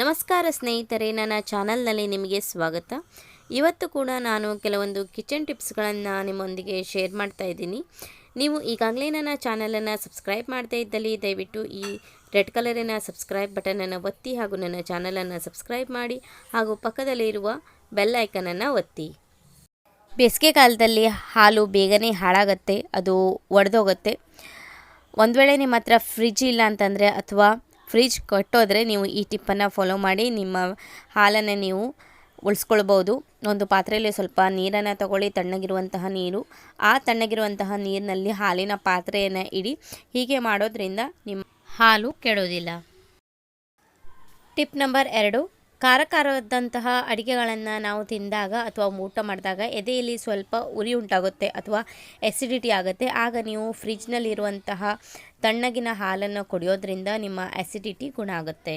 ನಮಸ್ಕಾರ ಸ್ನೇಹಿತರೆ, ನನ್ನ ಚಾನಲ್ನಲ್ಲಿ ನಿಮಗೆ ಸ್ವಾಗತ. ಇವತ್ತು ಕೂಡ ನಾನು ಕೆಲವೊಂದು ಕಿಚನ್ ಟಿಪ್ಸ್ಗಳನ್ನು ನಿಮ್ಮೊಂದಿಗೆ ಶೇರ್ ಮಾಡ್ತಾ ಇದ್ದೀನಿ. ನೀವು ಈಗಾಗಲೇ ನನ್ನ ಚಾನಲನ್ನು ಸಬ್ಸ್ಕ್ರೈಬ್ ಮಾಡ್ತಾ ಇದ್ದಲ್ಲಿ ದಯವಿಟ್ಟು ಈ ರೆಡ್ ಕಲರಿನ ಸಬ್ಸ್ಕ್ರೈಬ್ ಬಟನನ್ನು ಒತ್ತಿ ಹಾಗೂ ನನ್ನ ಚಾನಲನ್ನು ಸಬ್ಸ್ಕ್ರೈಬ್ ಮಾಡಿ ಹಾಗೂ ಪಕ್ಕದಲ್ಲಿರುವ ಬೆಲ್ ಐಕನನ್ನು ಒತ್ತಿ. ಬೇಸಿಗೆ ಕಾಲದಲ್ಲಿ ಹಾಲು ಬೇಗನೆ ಹಾಳಾಗುತ್ತೆ, ಅದು ಒಡೆದೋಗುತ್ತೆ. ಒಂದು ವೇಳೆ ನಿಮ್ಮ ಹತ್ರ ಫ್ರಿಜ್ ಇಲ್ಲ ಅಂತಂದರೆ ಅಥವಾ ಫ್ರಿಜ್ ಕಟ್ಟೋದ್ರೆ ನೀವು ಈ ಟಿಪ್ಪನ್ನು ಫಾಲೋ ಮಾಡಿ ನಿಮ್ಮ ಹಾಲನ್ನು ನೀವು ಉಳಿಸ್ಕೊಳ್ಬೋದು. ಒಂದು ಪಾತ್ರೆಯಲ್ಲಿ ಸ್ವಲ್ಪ ನೀರನ್ನು ತಗೊಳ್ಳಿ, ತಣ್ಣಗಿರುವಂತಹ ನೀರು. ಆ ತಣ್ಣಗಿರುವಂತಹ ನೀರಿನಲ್ಲಿ ಹಾಲಿನ ಪಾತ್ರೆಯನ್ನು ಇಡಿ. ಹೀಗೆ ಮಾಡೋದ್ರಿಂದ ನಿಮ್ಮ ಹಾಲು ಕೆಡೋದಿಲ್ಲ. ಟಿಪ್ ನಂಬರ್ 2, ಖಾರವಾದಂತಹ ಅಡುಗೆಗಳನ್ನು ನಾವು ತಿಂದಾಗ ಅಥವಾ ಊಟ ಮಾಡಿದಾಗ ಎದೆಯಲ್ಲಿ ಸ್ವಲ್ಪ ಉರಿ ಉಂಟಾಗುತ್ತೆ ಅಥವಾ ಎಸಿಡಿಟಿ ಆಗುತ್ತೆ. ಆಗ ನೀವು ಫ್ರಿಜ್ನಲ್ಲಿರುವಂತಹ ತಣ್ಣಗಿನ ಹಾಲನ್ನು ಕುಡಿಯೋದ್ರಿಂದ ನಿಮ್ಮ ಆ್ಯಸಿಡಿಟಿ ಗುಣ ಆಗುತ್ತೆ.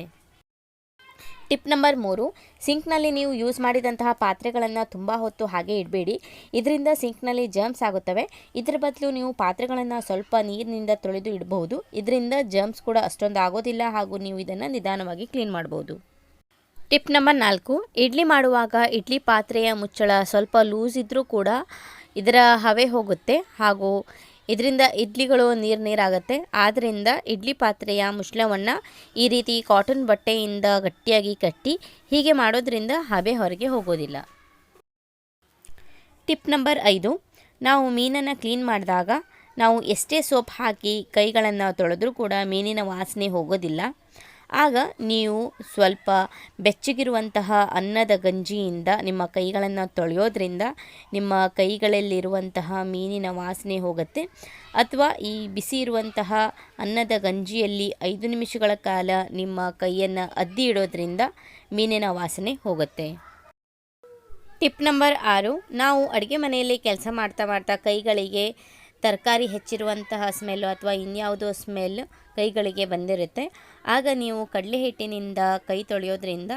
ಟಿಪ್ ನಂಬರ್ 3, ಸಿಂಕ್ನಲ್ಲಿ ನೀವು ಯೂಸ್ ಮಾಡಿದಂತಹ ಪಾತ್ರೆಗಳನ್ನು ತುಂಬ ಹೊತ್ತು ಹಾಗೆ ಇಡಬೇಡಿ. ಇದರಿಂದ ಸಿಂಕ್ನಲ್ಲಿ ಜರ್ಮ್ಸ್ ಆಗುತ್ತವೆ. ಇದರ ಬದಲು ನೀವು ಪಾತ್ರೆಗಳನ್ನು ಸ್ವಲ್ಪ ನೀರಿನಿಂದ ತೊಳೆದು ಇಡಬಹುದು. ಇದರಿಂದ ಜರ್ಮ್ಸ್ ಕೂಡ ಅಷ್ಟೊಂದು ಆಗೋದಿಲ್ಲ ಹಾಗೂ ನೀವು ಇದನ್ನು ನಿಧಾನವಾಗಿ ಕ್ಲೀನ್ ಮಾಡ್ಬೋದು. ಟಿಪ್ ನಂಬರ್ 4, ಇಡ್ಲಿ ಮಾಡುವಾಗ ಇಡ್ಲಿ ಪಾತ್ರೆಯ ಮುಚ್ಚಳ ಸ್ವಲ್ಪ ಲೂಸ್ ಇದ್ದರೂ ಕೂಡ ಇದರ ಹವೆ ಹೋಗುತ್ತೆ ಹಾಗೂ ಇದರಿಂದ ಇಡ್ಲಿಗಳು ನೀರಾಗುತ್ತೆ. ಆದ್ದರಿಂದ ಇಡ್ಲಿ ಪಾತ್ರೆಯ ಮುಚ್ಚಳವನ್ನು ಈ ರೀತಿ ಕಾಟನ್ ಬಟ್ಟೆಯಿಂದ ಗಟ್ಟಿಯಾಗಿ ಕಟ್ಟಿ. ಹೀಗೆ ಮಾಡೋದ್ರಿಂದ ಹವೆ ಹೊರಗೆ ಹೋಗೋದಿಲ್ಲ. ಟಿಪ್ ನಂಬರ್ 5, ನಾವು ಮೀನನ್ನು ಕ್ಲೀನ್ ಮಾಡಿದಾಗ ನಾವು ಎಷ್ಟೇ ಸೋಪ್ ಹಾಕಿ ಕೈಗಳನ್ನು ತೊಳೆದ್ರೂ ಕೂಡ ಮೀನಿನ ವಾಸನೆ ಹೋಗೋದಿಲ್ಲ. ಆಗ ನೀವು ಸ್ವಲ್ಪ ಬೆಚ್ಚಗಿರುವಂತಹ ಅನ್ನದ ಗಂಜಿಯಿಂದ ನಿಮ್ಮ ಕೈಗಳನ್ನು ತೊಳೆಯೋದ್ರಿಂದ ನಿಮ್ಮ ಕೈಗಳಲ್ಲಿರುವಂತಹ ಮೀನಿನ ವಾಸನೆ ಹೋಗುತ್ತೆ. ಅಥವಾ ಈ ಬಿಸಿ ಇರುವಂತಹ ಅನ್ನದ ಗಂಜಿಯಲ್ಲಿ 5 ನಿಮಿಷಗಳ ಕಾಲ ನಿಮ್ಮ ಕೈಯನ್ನು ಅದ್ದಿ ಇಡೋದ್ರಿಂದ ಮೀನಿನ ವಾಸನೆ ಹೋಗುತ್ತೆ. ಟಿಪ್ ನಂಬರ್ 6, ನಾವು ಅಡುಗೆ ಮನೆಯಲ್ಲಿ ಕೆಲಸ ಮಾಡ್ತಾ ಕೈಗಳಿಗೆ ತರಕಾರಿ ಹೆಚ್ಚಿರುವಂತಹ ಸ್ಮೆಲ್ಲು ಅಥವಾ ಇನ್ಯಾವುದೋ ಸ್ಮೆಲ್ ಕೈಗಳಿಗೆ ಬಂದಿರುತ್ತೆ. ಆಗ ನೀವು ಕಡಲೆ ಹಿಟ್ಟಿನಿಂದ ಕೈ ತೊಳೆಯೋದ್ರಿಂದ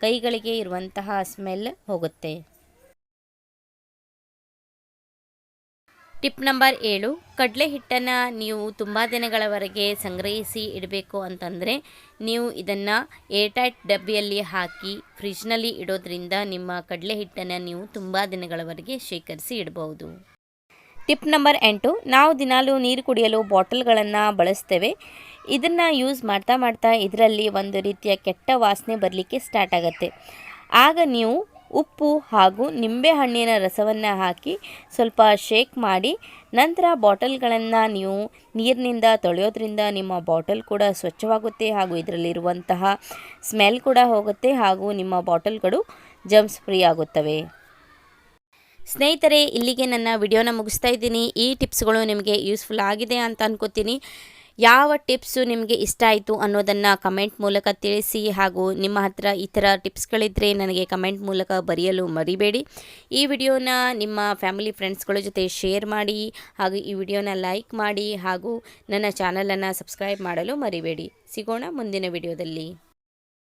ಕೈಗಳಿಗೆ ಇರುವಂತಹ ಸ್ಮೆಲ್ ಹೋಗುತ್ತೆ. ಟಿಪ್ ನಂಬರ್ 7, ಕಡಲೆ ಹಿಟ್ಟನ್ನು ನೀವು ತುಂಬ ದಿನಗಳವರೆಗೆ ಸಂಗ್ರಹಿಸಿ ಇಡಬೇಕು ಅಂತಂದರೆ ನೀವು ಇದನ್ನು ಏರ್ಟೈಟ್ ಡಬ್ಬಿಯಲ್ಲಿ ಹಾಕಿ ಫ್ರಿಜ್ನಲ್ಲಿ ಇಡೋದ್ರಿಂದ ನಿಮ್ಮ ಕಡಲೆ ಹಿಟ್ಟನ್ನು ನೀವು ತುಂಬ ದಿನಗಳವರೆಗೆ ಶೇಖರಿಸಿ ಇಡಬಹುದು. ಟಿಪ್ ನಂಬರ್ 8, ನಾವು ದಿನಾಲೂ ನೀರು ಕುಡಿಯಲು ಬಾಟಲ್ಗಳನ್ನು ಬಳಸ್ತೇವೆ. ಇದನ್ನು ಯೂಸ್ ಮಾಡ್ತಾ ಇದರಲ್ಲಿ ಒಂದು ರೀತಿಯ ಕೆಟ್ಟ ವಾಸನೆ ಬರಲಿಕ್ಕೆ ಸ್ಟಾರ್ಟ್ ಆಗುತ್ತೆ. ಆಗ ನೀವು ಉಪ್ಪು ಹಾಗೂ ನಿಂಬೆಹಣ್ಣಿನ ರಸವನ್ನು ಹಾಕಿ ಸ್ವಲ್ಪ ಶೇಕ್ ಮಾಡಿ ನಂತರ ಬಾಟಲ್ಗಳನ್ನು ನೀವು ನೀರಿನಿಂದ ತೊಳೆಯೋದ್ರಿಂದ ನಿಮ್ಮ ಬಾಟಲ್ ಕೂಡ ಸ್ವಚ್ಛವಾಗುತ್ತೆ ಹಾಗೂ ಇದರಲ್ಲಿರುವಂತಹ ಸ್ಮೆಲ್ ಕೂಡ ಹೋಗುತ್ತೆ ಹಾಗೂ ನಿಮ್ಮ ಬಾಟಲ್ಗಳು ಜರ್ಮ್ಸ್ ಫ್ರೀ ಆಗುತ್ತವೆ. ಸ್ನೇಹಿತರೆ, ಇಲ್ಲಿಗೆ ನನ್ನ ವಿಡಿಯೋನ ಮುಗಿಸ್ತಾ ಇದ್ದೀನಿ. ಈ ಟಿಪ್ಸ್ಗಳು ನಿಮಗೆ ಯೂಸ್ಫುಲ್ ಆಗಿದೆ ಅಂತ ಅನ್ಕೋತೀನಿ. ಯಾವ ಟಿಪ್ಸು ನಿಮಗೆ ಇಷ್ಟ ಆಯಿತು ಅನ್ನೋದನ್ನು ಕಮೆಂಟ್ ಮೂಲಕ ತಿಳಿಸಿ ಹಾಗೂ ನಿಮ್ಮ ಹತ್ರ ಈ ಥರ ಟಿಪ್ಸ್ಗಳಿದ್ದರೆ ನನಗೆ ಕಮೆಂಟ್ ಮೂಲಕ ಬರೆಯಲು ಮರಿಬೇಡಿ. ಈ ವಿಡಿಯೋನ ನಿಮ್ಮ ಫ್ಯಾಮಿಲಿ ಫ್ರೆಂಡ್ಸ್ಗಳ ಜೊತೆ ಶೇರ್ ಮಾಡಿ ಹಾಗೂ ಈ ವಿಡಿಯೋನ ಲೈಕ್ ಮಾಡಿ ಹಾಗೂ ನನ್ನ ಚಾನಲನ್ನು ಸಬ್ಸ್ಕ್ರೈಬ್ ಮಾಡಲು ಮರಿಬೇಡಿ. ಸಿಗೋಣ ಮುಂದಿನ ವಿಡಿಯೋದಲ್ಲಿ.